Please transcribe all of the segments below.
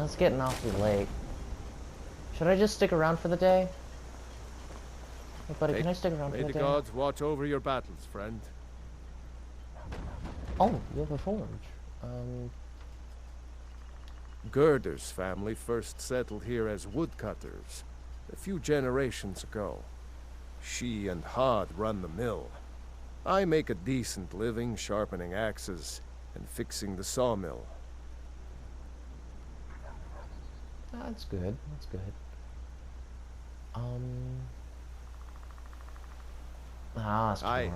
It's getting awfully late. Should I just stick around for the day? Hey, buddy, can I stick around for the day? May the gods watch over your battles, friend. Oh, you have a forge. Gerder's family first settled here as woodcutters a few generations ago. She and Hod run the mill. I make a decent living sharpening axes and fixing the sawmill. That's good. That's good. It's tomorrow.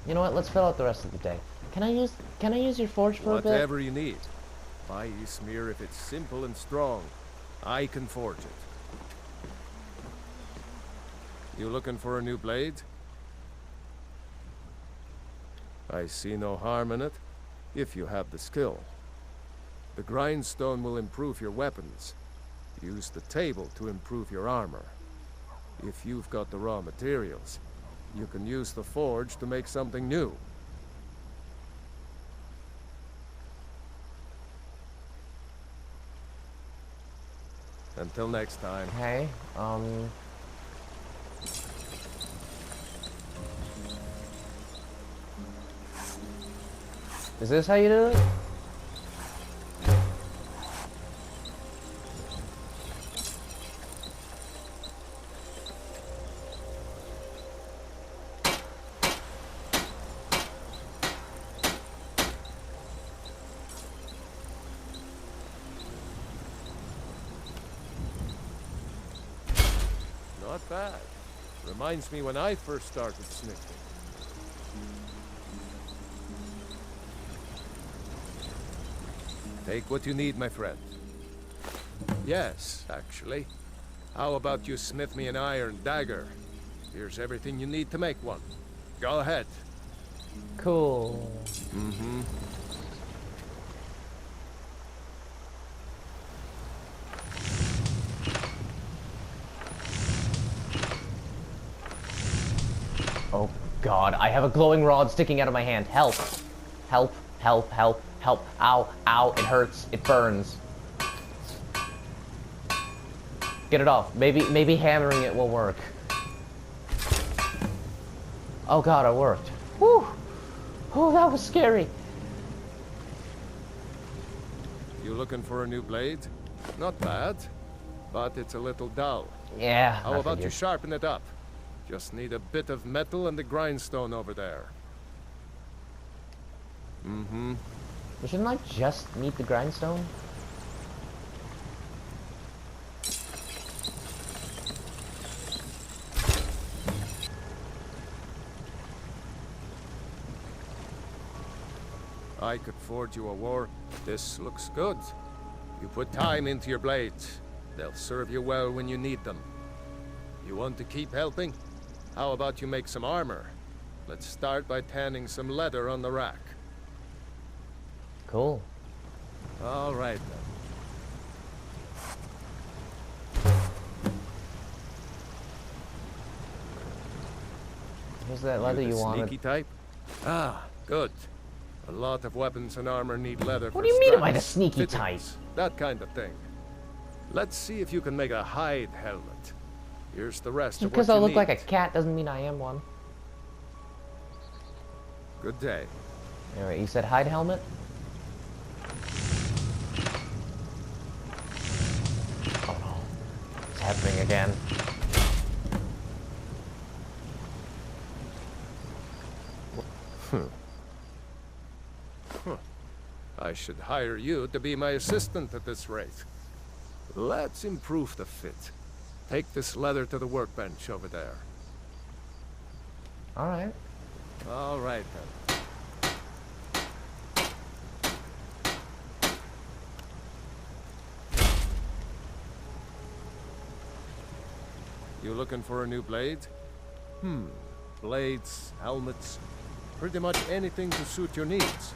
You know what? Let's fill out the rest of the day. Can I use your forge for a bit? Whatever you need. My Ysmir, if it's simple and strong, I can forge it. You looking for a new blade? I see no harm in it, if you have the skill. The grindstone will improve your weapons. Use the table to improve your armor. If you've got the raw materials, you can use the forge to make something new. Until next time. Hey, is this how you do it? Not bad. Reminds me when I first started smithing. Take what you need, my friend. Yes, actually. How about you smith me an iron dagger? Here's everything you need to make one. Go ahead. Cool. Mm-hmm. Oh God, I have a glowing rod sticking out of my hand. Help. Help, help, help, help. Ow, ow, it hurts, it burns. Get it off. Maybe hammering it will work. Oh God, it worked. Whew. Oh, that was scary. You looking for a new blade? Not bad, but it's a little dull. Yeah. How about you sharpen it up? Just need a bit of metal and the grindstone over there. Mm-hmm. But shouldn't I just need the grindstone? I could forge you a war. This looks good. You put time into your blades. They'll serve you well when you need them. You want to keep helping? How about you make some armor? Let's start by tanning some leather on the rack. Cool. All right, then. Here's that leather you wanted. Sneaky type? Ah, good. A lot of weapons and armor need leather. What do you mean am I the sneaky type? That kind of thing. Let's see if you can make a hide helmet. Here's the rest of what you need. Because I look like a cat doesn't mean I am one. Good day. Alright, you said hide helmet? Oh no. It's happening again. I should hire you to be my assistant at this rate. Let's improve the fit. Take this leather to the workbench over there. Alright. All right, then. You looking for a new blade? Blades, helmets, pretty much anything to suit your needs.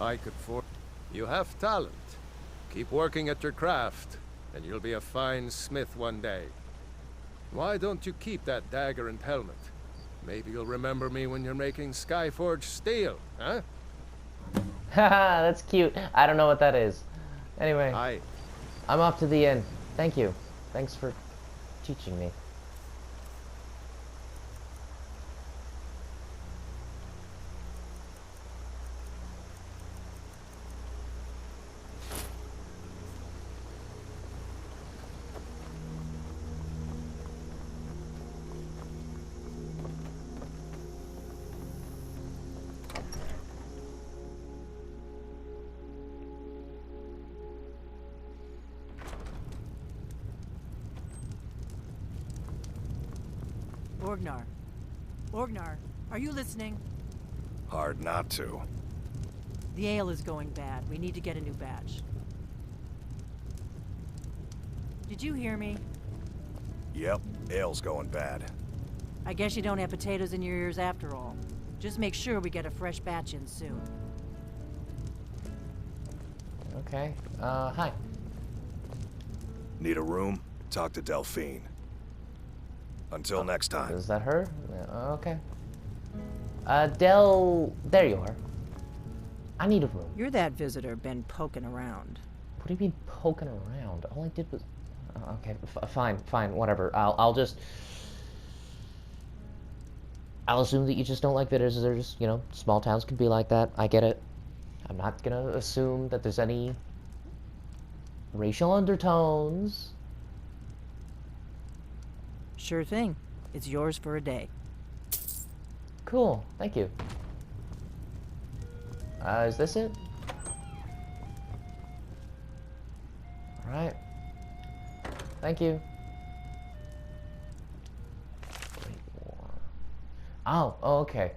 I could forge. You have talent. Keep working at your craft, and you'll be a fine smith one day. Why don't you keep that dagger and helmet? Maybe you'll remember me when you're making Skyforge steel, huh? Haha, that's cute. I don't know what that is. Anyway, Aye. I'm off to the inn. Thank you. Thanks for teaching me. Orgnar. Orgnar, are you listening? Hard not to. The ale is going bad. We need to get a new batch. Did you hear me? Yep, ale's going bad. I guess you don't have potatoes in your ears after all. Just make sure we get a fresh batch in soon. Okay. Hi. Need a room? Talk to Delphine. Until next time. Is that her? Yeah, okay. There you are. I need a room. You're that visitor been poking around. What do you mean poking around? All I did was... okay, fine, whatever. I'll assume that you just don't like visitors. They're just, you know, small towns can be like that. I get it. I'm not gonna assume that there's any racial undertones. Sure thing. It's yours for a day. Cool, thank you. Is this it? Alright. Thank you. Great War. Oh, okay.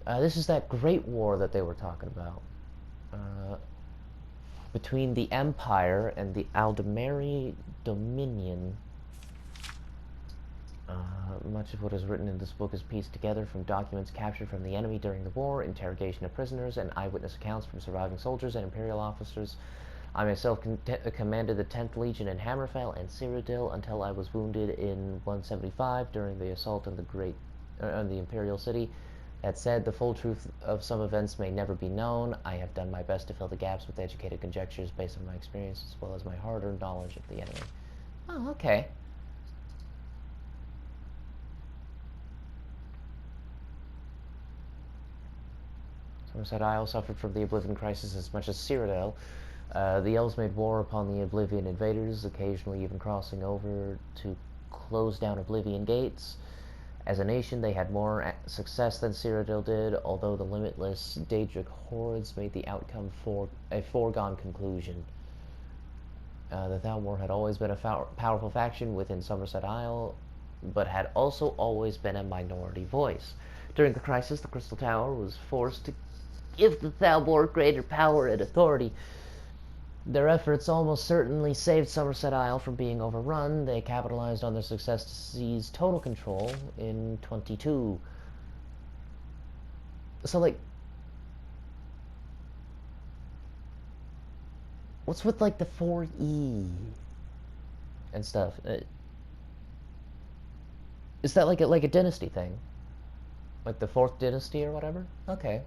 This is that Great War that they were talking about. Between the Empire and the Aldemari Dominion. Much of what is written in this book is pieced together from documents captured from the enemy during the war, interrogation of prisoners, and eyewitness accounts from surviving soldiers and Imperial officers. I myself commanded the 10th Legion in Hammerfell and Cyrodiil until I was wounded in 175 during the assault on the Imperial City. That said, the full truth of some events may never be known. I have done my best to fill the gaps with educated conjectures based on my experience as well as my hard-earned knowledge of the enemy. Oh, okay. Somerset Isle suffered from the Oblivion Crisis as much as Cyrodiil. The elves made war upon the Oblivion invaders, occasionally even crossing over to close down Oblivion gates. As a nation, they had more success than Cyrodiil did, although the limitless Daedric hordes made the outcome a foregone conclusion. The Thalmor had always been a powerful faction within Somerset Isle, but had also always been a minority voice. During the crisis, the Crystal Tower was forced to give the Thalmor greater power and authority. Their efforts almost certainly saved Somerset Isle from being overrun. They capitalized on their success to seize total control in 22. So, like, what's with, like, the 4E and stuff? Is that like a dynasty thing? Like the 4th dynasty or whatever? Okay.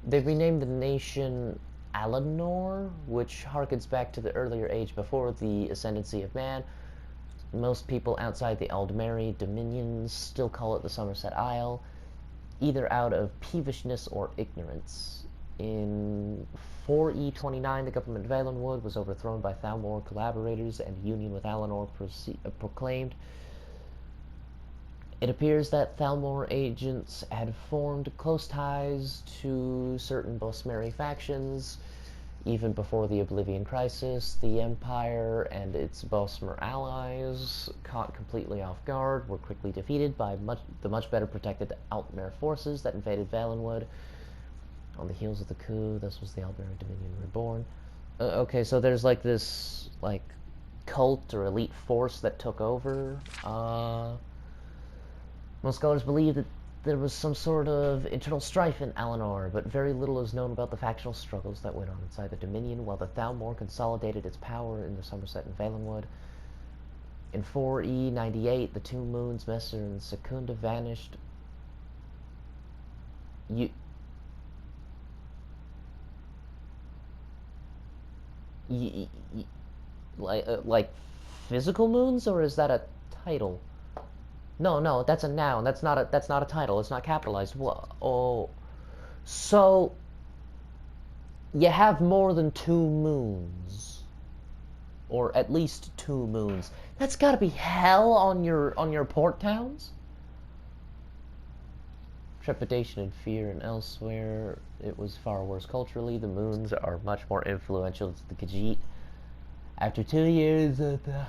They renamed the nation Alanor, which harkens back to the earlier age before the ascendancy of man. Most people outside the Aldemari Dominions still call it the Somerset Isle, either out of peevishness or ignorance. In 4E29, the government of Valenwood was overthrown by Thalmor collaborators and union with Alanor proclaimed. It appears that Thalmor agents had formed close ties to certain Bosmeri factions. Even before the Oblivion Crisis, the Empire and its Bosmer allies, caught completely off guard, were quickly defeated by the much better protected Altmer forces that invaded Valenwood. On the heels of the coup, thus was the Aldemari Dominion reborn. Okay, so there's like this, like, cult or elite force that took over. Most scholars believe that there was some sort of internal strife in Alanor, but very little is known about the factional struggles that went on inside the Dominion, while the Thalmor consolidated its power in the Somerset and Valenwood. In 4E98, the two moons, Messer and Secunda, vanished. Like physical moons, or is that a title? No, that's a noun. That's not a title. It's not capitalized. What? Oh, so you have more than two moons, or at least two moons. That's got to be hell on your port towns. Trepidation and fear, and elsewhere it was far worse culturally. The moons are much more influential to the Khajiit. After 2 years of the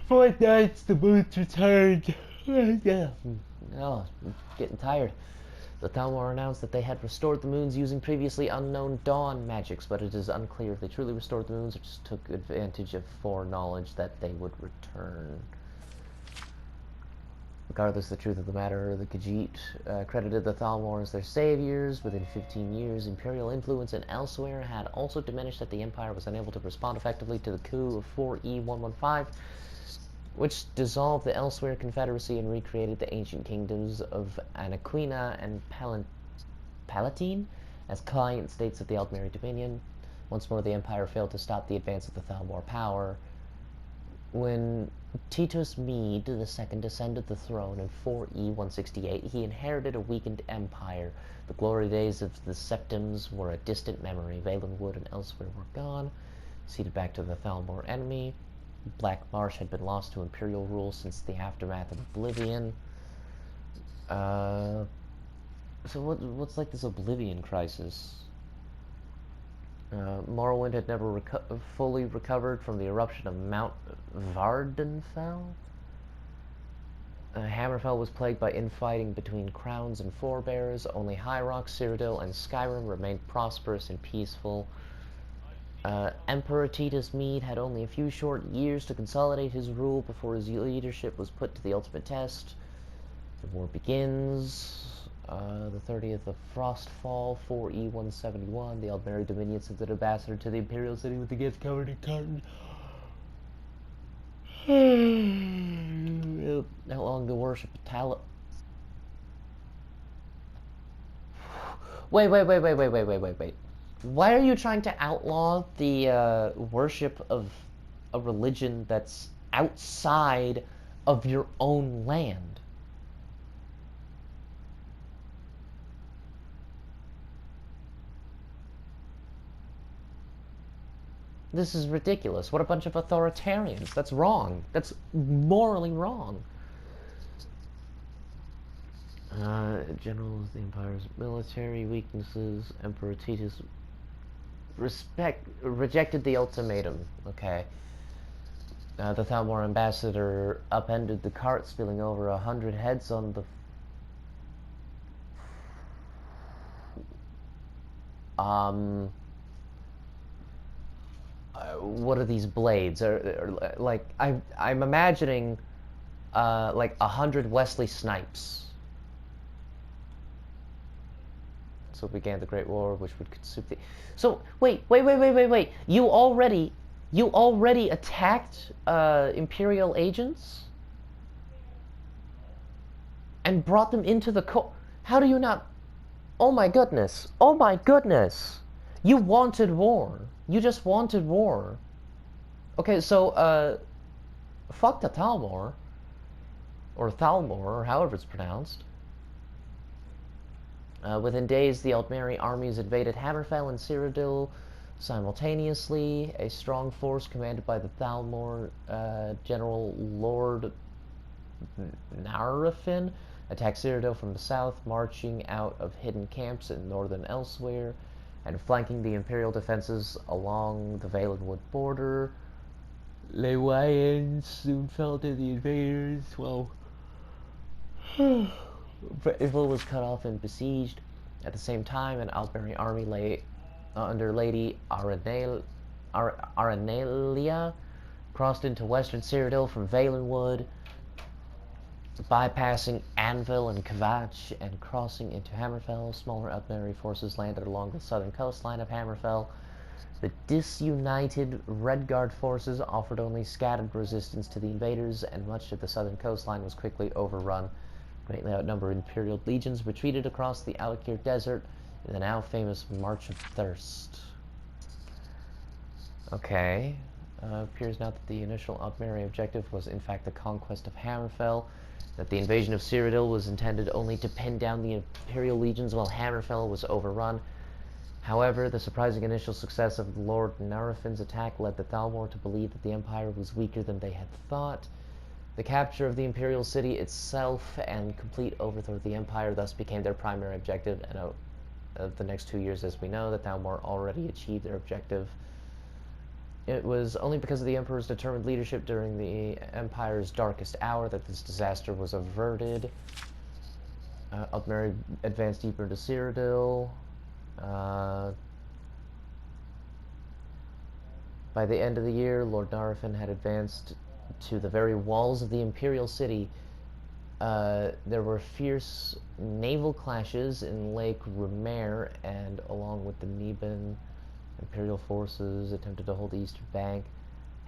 fortnights, the moons returned. Oh, I'm getting tired. The Thalmor announced that they had restored the moons using previously unknown dawn magics, but it is unclear if they truly restored the moons or just took advantage of foreknowledge that they would return. Regardless of the truth of the matter, the Khajiit credited the Thalmor as their saviors. Within 15 years, Imperial influence and elsewhere had also diminished, that the Empire was unable to respond effectively to the coup of 4E115, which dissolved the Elsewhere Confederacy and recreated the ancient kingdoms of Anaquina and Palatine as client states of the Aldmeri Dominion. Once more, the Empire failed to stop the advance of the Thalmor power. When Titus Mede II descended the throne in 4E168, he inherited a weakened empire. The glory days of the Septims were a distant memory. Valenwood and elsewhere were gone, ceded back to the Thalmor enemy. Black Marsh had been lost to Imperial rule since the aftermath of Oblivion. So what's like this Oblivion crisis? Morrowind had never fully recovered from the eruption of Mount Vardenfell. Hammerfell was plagued by infighting between crowns and forebears. Only High Rock, Cyrodiil, and Skyrim remained prosperous and peaceful. Emperor Titus Mede had only a few short years to consolidate his rule before his leadership was put to the ultimate test. The war begins. The 30th of Frostfall, 4E171, the Aldmeri Dominion sent an ambassador to the Imperial City with the gifts covered in cotton. How long to worship Wait. Why are you trying to outlaw the worship of a religion that's outside of your own land? This is ridiculous. What a bunch of authoritarians. That's wrong. That's morally wrong. Generals, the Empire's military weaknesses. Emperor Titus rejected the ultimatum. Okay. The Thalmor ambassador upended the cart, spilling over 100 heads on the... what are these blades? Like I'm imagining like 100 Wesley Snipes. So began the Great War, which would consume the... So wait. You already attacked Imperial agents and brought them into the How do you not? Oh my goodness! You wanted war. You just wanted war. Okay, so, fuck the Thalmor. Or Thalmor, or however it's pronounced. Within days, the Aldmeri armies invaded Hammerfell and Cyrodiil simultaneously. A strong force commanded by the Thalmor General Lord Narafin attacked Cyrodiil from the south, marching out of hidden camps in northern Elsewhere and flanking the Imperial defenses along the Valenwood border. Les Wayans soon fell to the invaders, while Brittenville was cut off and besieged. At the same time, an Aldmeri army lay under Lady Aranelia crossed into western Cyrodiil from Valenwood, bypassing Anvil and Kvatch and crossing into Hammerfell. Smaller Aldmeri forces landed along the southern coastline of Hammerfell, The disunited Red Guard forces offered only scattered resistance to the invaders, and much of the southern coastline was quickly overrun. Greatly outnumbered Imperial legions retreated across the Alakir Desert in the now famous March of Thirst. Okay. Appears now that the initial Altmeri objective was in fact the conquest of Hammerfell, that the invasion of Cyrodiil was intended only to pin down the Imperial legions while Hammerfell was overrun. However, the surprising initial success of Lord Narafin's attack led the Thalmor to believe that the Empire was weaker than they had thought. The capture of the Imperial city itself and complete overthrow of the Empire thus became their primary objective, and the next 2 years, as we know, the Thalmor already achieved their objective. It was only because of the Emperor's determined leadership during the Empire's darkest hour that this disaster was averted. Altmeri advanced deeper into Cyrodiil. By the end of the year, Lord Narafin had advanced to the very walls of the Imperial city. There were fierce naval clashes in Lake Rumer, and along with the Neban, Imperial forces attempted to hold the eastern bank.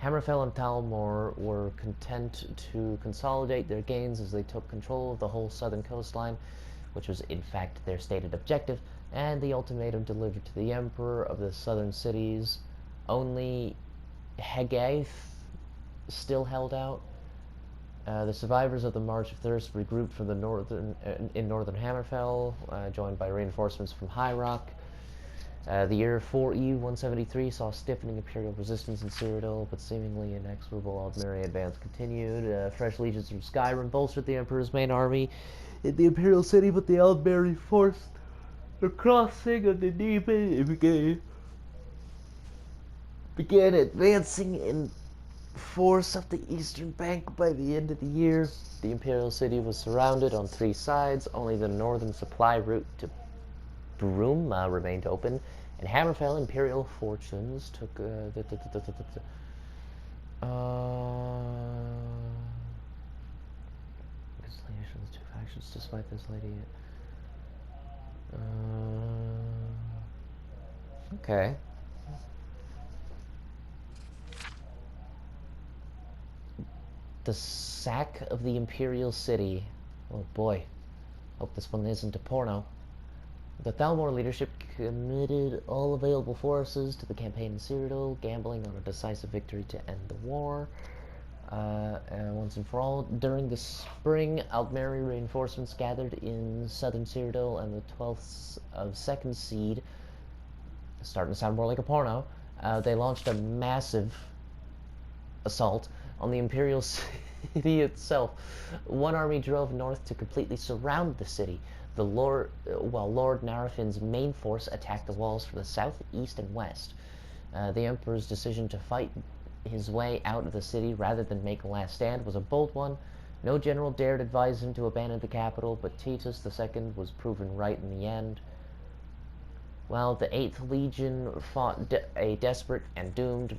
Hammerfell and Thalmor were content to consolidate their gains as they took control of the whole southern coastline, which was in fact their stated objective, and the ultimatum delivered to the Emperor of the southern cities. Only Hegath still held out. The survivors of the March of Thirst regrouped from the northern Hammerfell, joined by reinforcements from High Rock. The year 4E 173 saw stiffening Imperial resistance in Cyrodiil, but seemingly inexorable Altmeri advance continued. Fresh legions from Skyrim bolstered the Emperor's main army in the Imperial city, but the Altmeri forced the crossing of the Neban and began advancing in force up the eastern bank. By the end of the year, the Imperial city was surrounded on 3 sides. Only the northern supply route to Broom remained open, and Hammerfell Imperial fortunes took reconciliation of the 2 factions despite this lady. Okay. The sack of the Imperial city. Oh boy. Hope this one isn't a porno. The Thalmor leadership committed all available forces to the campaign in Cyrodiil, gambling on a decisive victory to end the war. And once and for all, during the spring, Altmeri reinforcements gathered in southern Cyrodiil, and the 12th of 2nd Seed, starting to sound more like a porno, they launched a massive assault on the Imperial city itself. One army drove north to completely surround the city, while Lord Narafin's main force attacked the walls from the south, east, and west. The Emperor's decision to fight his way out of the city rather than make a last stand was a bold one. No general dared advise him to abandon the capital, but Titus II was proven right in the end. While the 8th Legion fought a desperate and doomed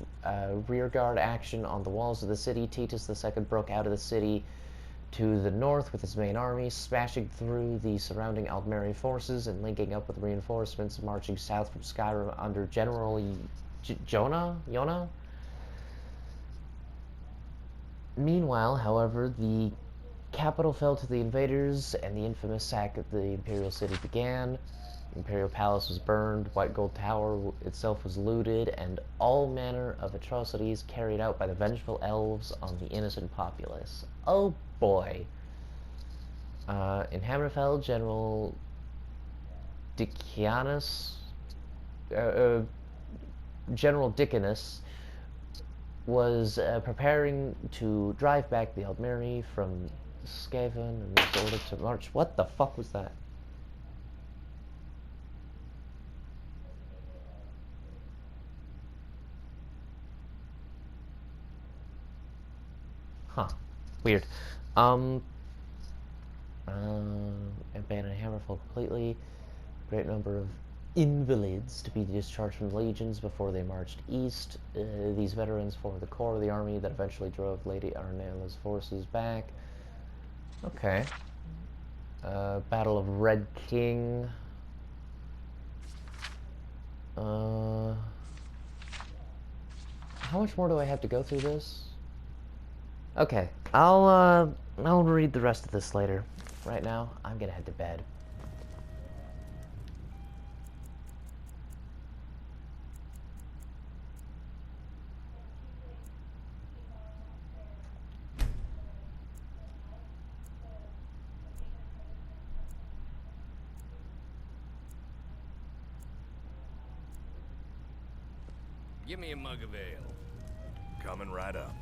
rearguard action on the walls of the city, Titus II broke out of the city to the north with his main army, smashing through the surrounding Altmeri forces and linking up with reinforcements marching south from Skyrim under General Yona? Meanwhile, however, the capital fell to the invaders, and the infamous sack of the Imperial city began. The Imperial Palace was burned, White Gold Tower itself was looted, and all manner of atrocities carried out by the vengeful elves on the innocent populace. Oh boy. In Hammerfell, General General Dickinus was preparing to drive back the Altmeri from Skaven and was ordered to march. What the fuck was that? Huh. Weird. Abandoned Hammerfell completely. Great number of invalids to be discharged from legions before they marched east. These veterans formed the core of the army that eventually drove Lady Arnella's forces back. Okay. Battle of Red King. how much more do I have to go through this? Okay, I'll read the rest of this later. Right now, I'm gonna head to bed. Give me a mug of ale. Coming right up.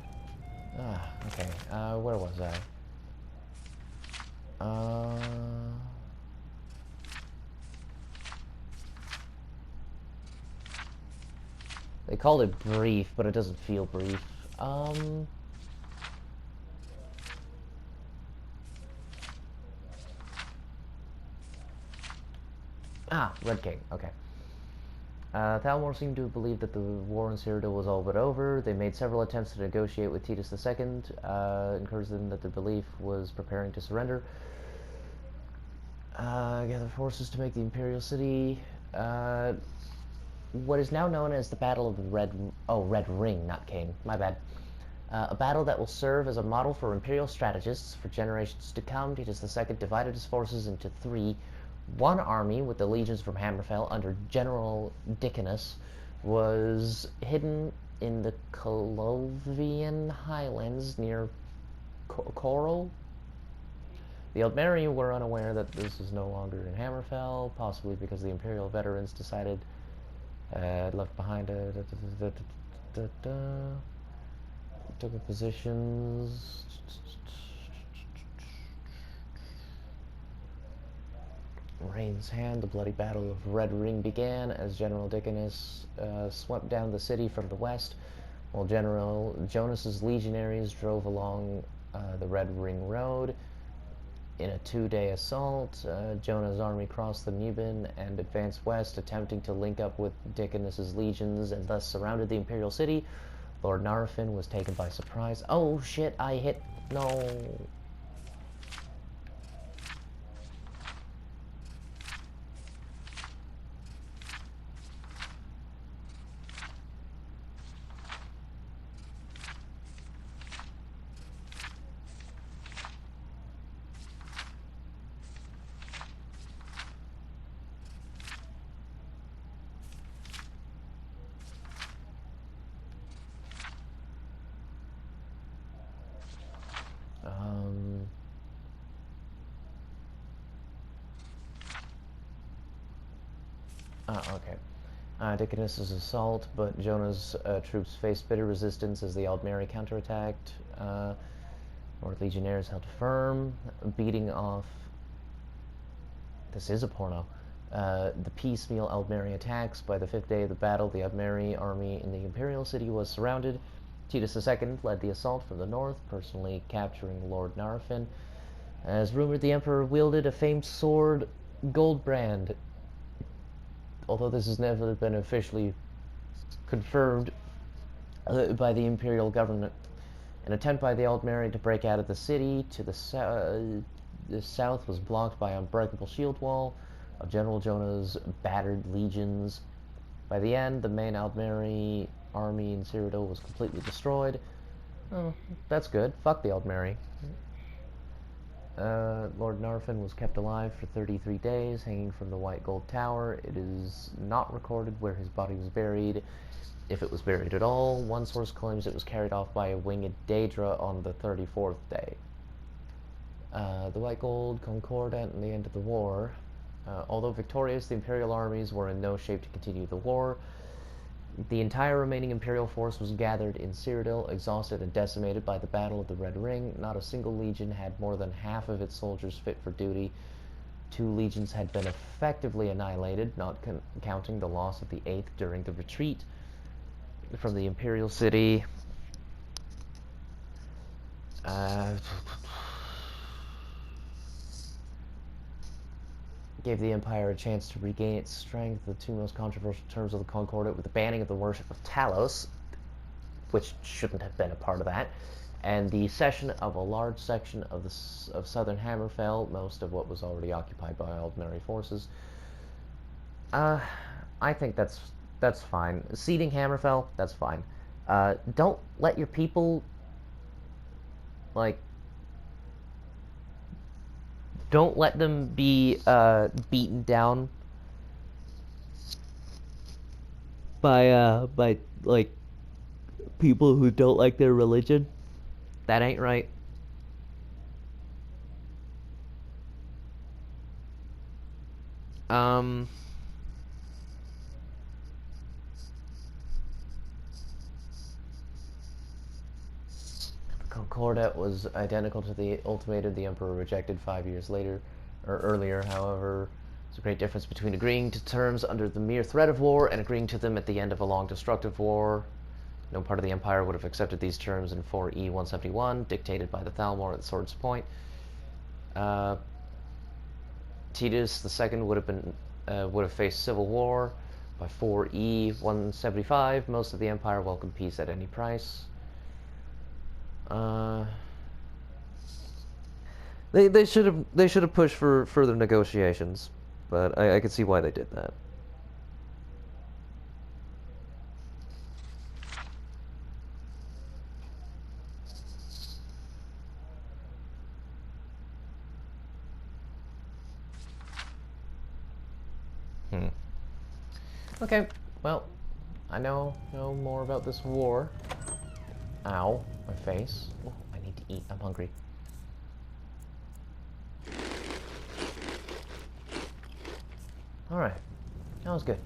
Ah, okay. Where was I? They called it brief, but it doesn't feel brief. Red King, okay. Thalmor seemed to believe that the war in Cyrodiil was all but over. They made several attempts to negotiate with Titus II, encouraged them that the belief was preparing to surrender. Gather forces to make the Imperial City, what is now known as the Battle of the Red Ring, not King, my bad. A battle that will serve as a model for Imperial strategists for generations to come. Titus II divided his forces into three. One army, with the legions from Hammerfell under General Dickinus, was hidden in the Colovian highlands near Coral. The Aldmeri were unaware that this was no longer in Hammerfell, possibly because the Imperial veterans decided left behind took up positions. Rain's hand, the bloody battle of Red Ring began as General Dickinus swept down the city from the west, while General Jonas's legionaries drove along the Red Ring Road. In a two-day assault, Jonah's army crossed the Nubin and advanced west, attempting to link up with Dickinus's legions and thus surrounded the Imperial City. Lord Narfin was taken by surprise. Oh shit, I hit... no... okay. Dickinus's assault, but Jonah's troops faced bitter resistance as the Aldmeri counterattacked. North Legionnaires held firm, beating off... This is a porno. The piecemeal Aldmeri attacks. By the fifth day of the battle, the Aldmeri army in the Imperial City was surrounded. Titus II led the assault from the north, personally capturing Lord Narfin. As rumored, the Emperor wielded a famed sword, Goldbrand. Although this has never been officially confirmed by the Imperial government. An attempt by the Aldmeri to break out of the city to the south was blocked by an unbreakable shield wall of General Jonah's battered legions. By the end, the main Aldmeri army in Cyrodiil was completely destroyed. Oh, that's good. Fuck the Aldmeri. Lord Narfin was kept alive for 33 days, hanging from the White Gold Tower. It is not recorded where his body was buried, if it was buried at all. One source claims it was carried off by a winged Daedra on the 34th day. The White Gold Concordat and the end of the war. Although victorious, the Imperial armies were in no shape to continue the war. The entire remaining Imperial force was gathered in Cyrodiil, exhausted and decimated by the Battle of the Red Ring. Not a single legion had more than half of its soldiers fit for duty. 2 legions had been effectively annihilated, not counting the loss of the 8th during the retreat from the Imperial City. Gave the Empire a chance to regain its strength. The 2 most controversial terms of the Concordat were the banning of the worship of Talos, which shouldn't have been a part of that, and the cession of a large section of southern Hammerfell, most of what was already occupied by Aldmeri forces. I think that's fine. Ceding Hammerfell, that's fine. Don't let your people, like, don't let them be beaten down by like people who don't like their religion. That ain't right. The Concordat was identical to the ultimatum the Emperor rejected 5 years later, or earlier. However, there's a great difference between agreeing to terms under the mere threat of war and agreeing to them at the end of a long destructive war. No part of the Empire would have accepted these terms in 4E 171, dictated by the Thalmor at the Sword's Point. Titus II would have faced civil war. By 4E 175, most of the Empire welcomed peace at any price. They should have pushed for further negotiations, but I could see why they did that. Okay, well, I know more about this war. Ow, my face. Oh, I need to eat. I'm hungry. Alright, that was good.